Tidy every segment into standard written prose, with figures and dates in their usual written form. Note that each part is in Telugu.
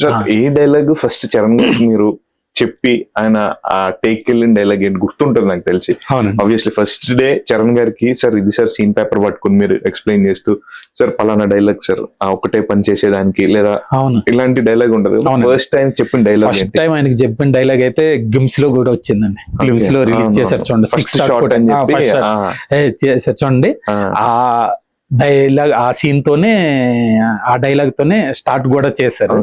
సార్ ఏ డైలాగ్ ఫస్ట్ చరణ్ గారికి మీరు చెప్పి ఆయన ఆ టేక్ వెళ్ళిన డైలాగ్ ఏంటి గుర్తుంటుంది నాకు తెలిసి. ఆబ్వియస్లీ ఫస్ట్ డే చరణ్ గారికి సార్ ఇది సార్ సీన్ పేపర్ పట్టుకుని మీరు ఎక్స్ప్లెయిన్ చేస్తూ సార్ పలానా డైలాగ్ సార్ ఆ ఒకటే పని చేసేదానికి లేదా ఇలాంటి డైలాగ్ ఉంటది. ఫస్ట్ టైం చెప్పిన డైలాగ్ ఫస్ట్ టైం ఆయనకి చెప్పిన డైలాగ్ అయితే గిమ్స్ లో కూడా వచ్చిందండి. గిమ్స్ లో రిలీజ్ చేశారు చూడండి, ఫస్ట్ షాట్ అని చెప్పి చేశారు చూడండి. ఆ డైలాగ్ ఆ సీన్ తోనే ఆ డైలాగ్ తోనే స్టార్ట్ కూడా చేశారు.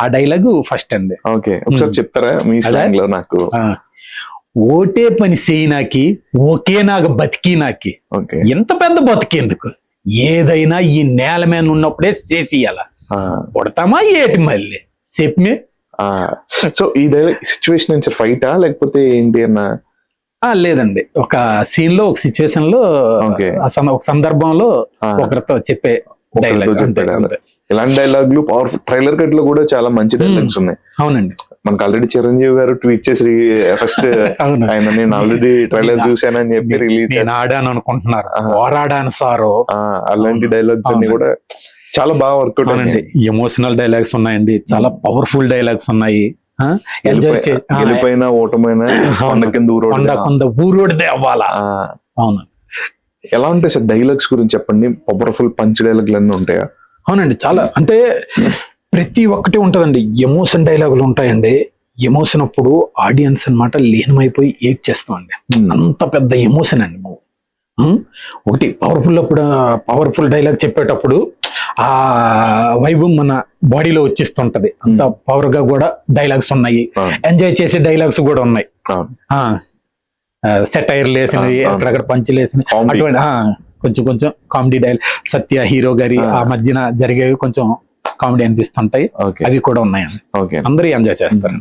ఆ డైలాగ్ ఫస్ట్ అండి. ఒకసారి చెప్తారా మీ స్లాంగ్ లో నాకు? ఓటే పని చేయనాకి ఓకే నాకు బతికి నాకి, ఎంత పెద్ద బతికేందుకు, ఏదైనా ఈ నేల మీద ఉన్నప్పుడే చేసియాల, కొడతామా ఏటి మళ్ళీ చెప్పి. సో ఈ డైలాగ్ సిచ్యువేషన్ నుంచి ఫైటా లేకపోతే ఏంటి అన్న? లేదండి, ఒక సీన్ లో ఒక సిచ్యువేషన్ లో ఒక సందర్భంలో ఒకరితో చెప్పే డైలాగ్. ఇలాంటి డైలాగ్లు పవర్ఫుల్. ట్రైలర్ కట్ లో కూడా చాలా మంచి డైలాగ్స్ ఉన్నాయి. అవునండి, మనకు ఆల్రెడీ చిరంజీవి గారు ట్వీట్ చేసి ఫస్ట్ ఆయన నేను ఆల్రెడీ ట్రైలర్ చూసానని చెప్పి రిలీజ్ ఆడాను అనుకుంటున్నారు, పోరాడాను సారో, అలాంటి డైలాగ్స్ అన్ని కూడా చాలా బాగా వర్కౌట్ అవునండి. ఎమోషనల్ డైలాగ్స్ ఉన్నాయండి, చాలా పవర్ఫుల్ డైలాగ్స్ ఉన్నాయి. గెలిపోయినా ఓటమైనా ఊరోడిదే అవ్వాలా. అవును, ఎలా ఉంటాయి సార్ డైలాగ్స్ గురించి చెప్పండి. పవర్ఫుల్ పంచ్ డైలాగ్లు అన్నీ ఉంటాయా? అవునండి, చాలా అంటే ప్రతి ఒక్కటి ఉంటదండి. ఎమోషన్ డైలాగులు ఉంటాయండి. ఎమోషన్ అప్పుడు ఆడియన్స్ అన్నమాట లీనమైపోయి ఏడ్ చేస్తామండి, అంత పెద్ద ఎమోషన్ అండి. ఒకటి పవర్ఫుల్ డైలాగ్ చెప్పేటప్పుడు ఆ వైభవం మన బాడీలో వచ్చేస్తుంటది. అంత పవర్ గా కూడా డైలాగ్స్ ఉన్నాయి, ఎంజాయ్ చేసే డైలాగ్స్ కూడా ఉన్నాయి. సెటైర్ లేసినవి, అక్కడక్కడ పంచులు వేసినవి, అటువంటి కొంచెం కామెడీ డైలాగ్. సత్య హీరో గారి ఆ మధ్యన జరిగేవి కొంచెం కామెడీ అనిపిస్తుంటాయి, అవి కూడా ఉన్నాయండి. అందరూ ఎంజాయ్ చేస్తారు.